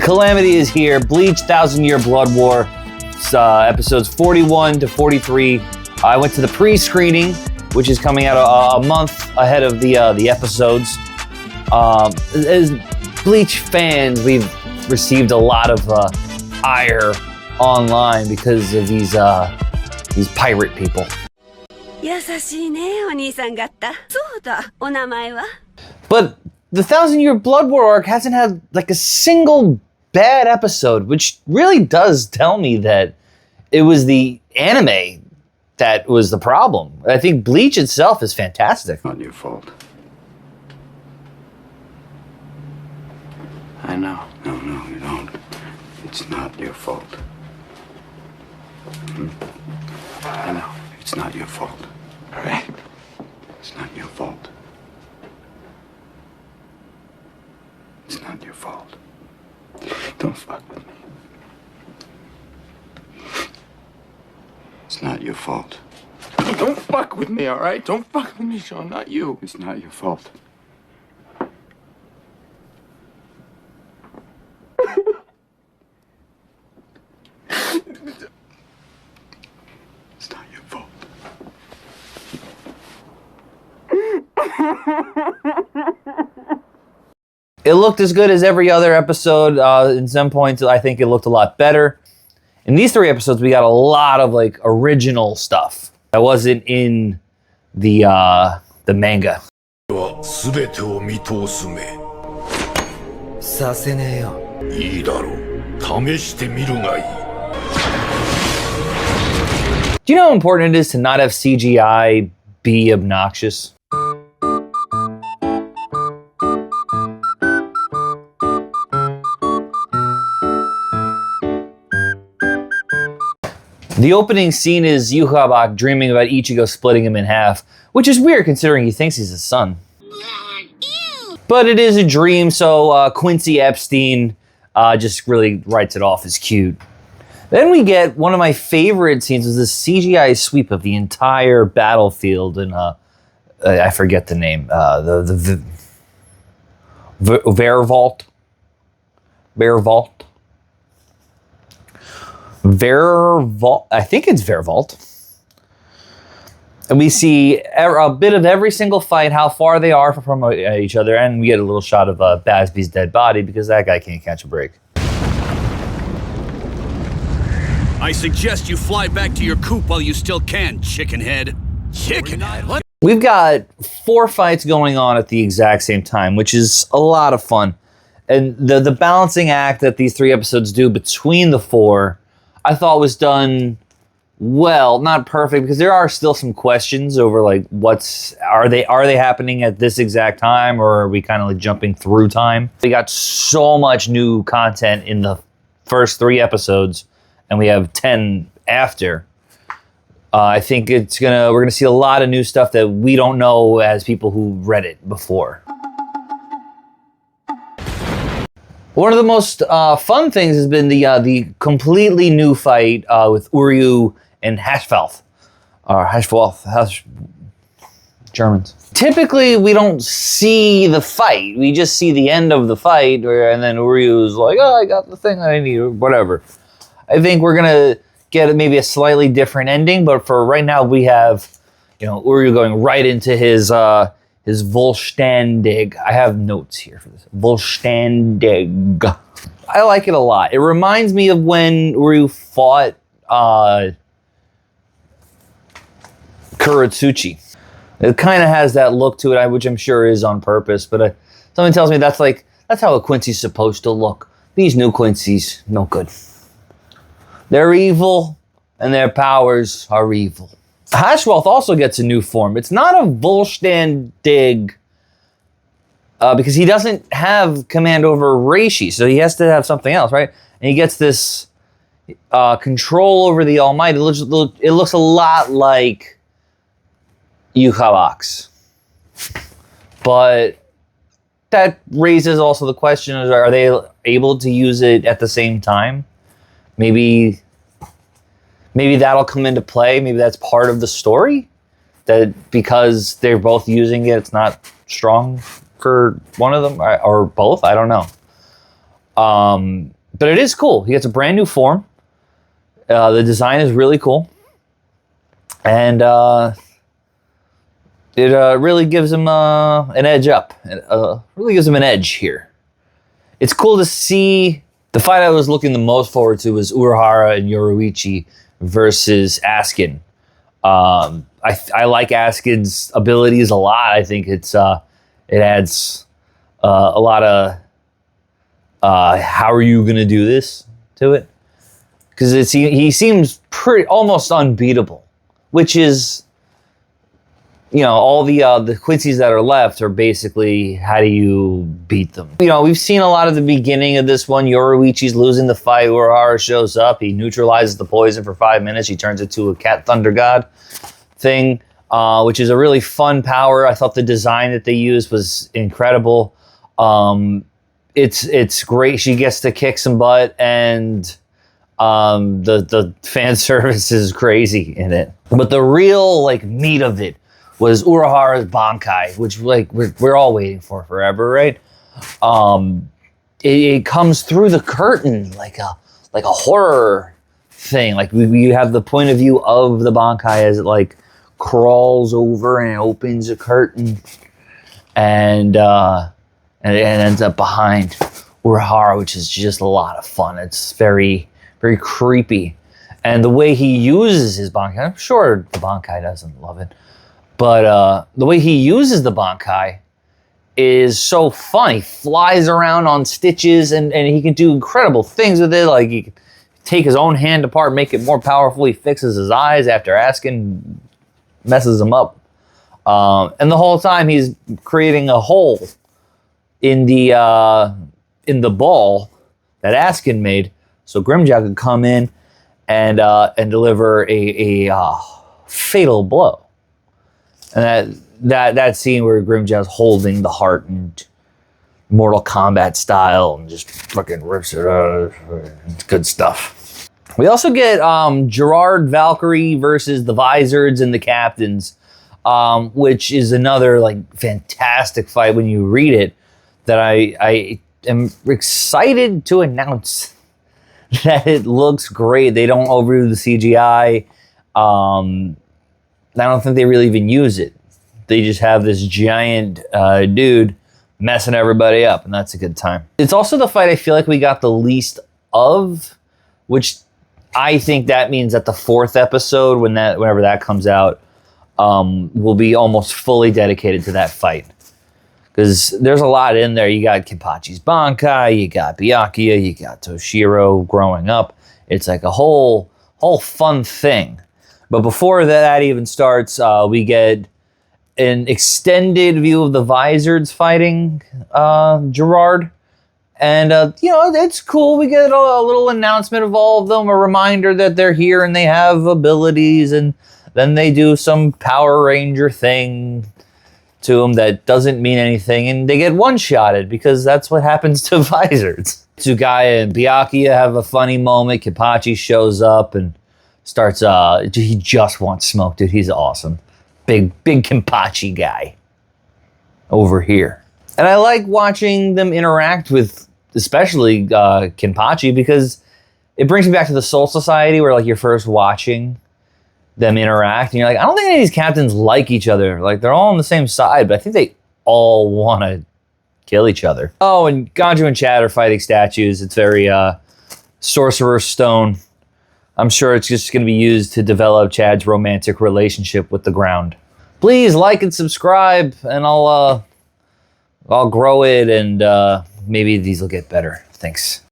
Calamity is here. Bleach, 1,000-Year Blood War, episodes 41 to 43. I went to the pre-screening, which is coming out a month ahead of the episodes. As Bleach fans, we've received a lot of ire online because of these pirate people. But the 1,000-Year Blood War arc hasn't had like a single bad episode, which really does tell me that it was the anime that was the problem. I think Bleach itself is fantastic. Not your fault. I know. No, you don't. It's not your fault. I know. It's not your fault. All right? It's not your fault. It's not your fault. Don't fuck with me. It's not your fault. Don't fuck with me, all right? Don't fuck with me, Sean. Not you. It's not your fault. It's not your fault. It looked as good as every other episode. In some points, I think it looked a lot better. In these 3 episodes, we got a lot of like original stuff that wasn't in the manga. Do you know how important it is to not have CGI be obnoxious? The opening scene is Yukabak dreaming about Ichigo splitting him in half, which is weird considering he thinks he's his son. But it is a dream, so Quincy Epstein just really writes it off as cute. Then we get one of my favorite scenes, was this CGI sweep of the entire battlefield in, I forget the name, the Vervault? I think it's Vervault. And we see a bit of every single fight, how far they are from each other, and we get a little shot of Basby's dead body because that guy can't catch a break. I suggest you fly back to your coop while you still can, chickenhead. Chickenhead? What? We've got 4 fights going on at the exact same time, which is a lot of fun. And the balancing act that these 3 episodes do between the 4, I thought was done well, not perfect, because there are still some questions over like are they happening at this exact time, or are we kind of like jumping through time? We got so much new content in the first 3 episodes, and we have 10 after. I think we're gonna see a lot of new stuff that we don't know as people who read it before. One of the most fun things has been the completely new fight with Uryu and Hashvalth. Germans. Typically, we don't see the fight. We just see the end of the fight, and then Uryu's like, oh, I got the thing that I need, or whatever. I think we're going to get maybe a slightly different ending, but for right now, we have, Uryu going right into his Vollständig. I have notes here for this. Vollständig. I like it a lot. It reminds me of when Uryu fought Kuratsuchi. It kind of has that look to it, which I'm sure is on purpose, but something tells me that's how a Quincy's supposed to look. These new Quincy's, no good. They're evil, and their powers are evil. Hashvalth also gets a new form. It's not a Vollständig, because he doesn't have command over Reishi, so he has to have something else, right? And he gets this control over the Almighty. It looks a lot like Yukabak's. But that raises also the question, are they able to use it at the same time? Maybe that'll come into play. Maybe that's part of the story. That because they're both using it, it's not strong for one of them or both. I don't know. But it is cool. He gets a brand new form. The design is really cool. And it really gives him an edge up. It really gives him an edge here. It's cool to see. The fight I was looking the most forward to was Urahara and Yoruichi versus Askin. I like Askin's abilities a lot. I think it adds a lot of how are you gonna do this to it, because he seems pretty almost unbeatable, which is, you know, all the Quincy's that are left are basically how do you beat them. You know, we've seen a lot of the beginning of this one. Yoruichi's losing the fight. Urahara shows up. He neutralizes the poison for 5 minutes. He turns it to a cat thunder god thing, which is a really fun power. I thought the design that they used was incredible. It's great. She gets to kick some butt, and the fan service is crazy in it. But the real like meat of it was Urahara's Bankai, which like we're all waiting for forever, right? It comes through the curtain like a horror thing. Like we have the point of view of the Bankai as it like crawls over and opens a curtain, and it ends up behind Urahara, which is just a lot of fun. It's very, very creepy. And the way he uses his Bankai, I'm sure the Bankai doesn't love it, but the way he uses the Bankai is so fun. He flies around on stitches, and he can do incredible things with it. Like he can take his own hand apart, make it more powerful. He fixes his eyes after Askin messes him up. And the whole time he's creating a hole in the ball that Askin made, so Grimjaw could come in and deliver a fatal blow. And that scene where Grimjaw's holding the heart and Mortal Kombat style and just fucking rips it out. It's good stuff. We also get Gerard Valkyrie versus the Vizards and the Captains, which is another like fantastic fight when you read it, that I am excited to announce that it looks great. They don't overdo the CGI. I don't think they really even use it. They just have this giant dude messing everybody up, and that's a good time. It's also the fight I feel like we got the least of, which I think that means that the 4th episode, whenever that comes out, will be almost fully dedicated to that fight. Because there's a lot in there. You got Kenpachi's Bankai, you got Byakuya, you got Toshiro growing up. It's like a whole fun thing. But before that even starts, we get an extended view of the Vizards fighting Gerard. And, it's cool. We get a little announcement of all of them, a reminder that they're here and they have abilities. And then they do some Power Ranger thing to them that doesn't mean anything. And they get one-shotted because that's what happens to Vizards. Tsugaya and Byakuya have a funny moment. Kenpachi shows up and starts, he just wants smoke, dude. He's awesome. Big Kenpachi guy over here. And I like watching them interact with, especially Kenpachi, because it brings me back to the Soul Society, where like you're first watching them interact, and you're like, I don't think any of these captains like each other. Like they're all on the same side, but I think they all want to kill each other. Oh, and Ganju and Chad are fighting statues. It's very Sorcerer's Stone. I'm sure it's just going to be used to develop Chad's romantic relationship with the ground. Please like and subscribe, and I'll grow it, and maybe these will get better. Thanks.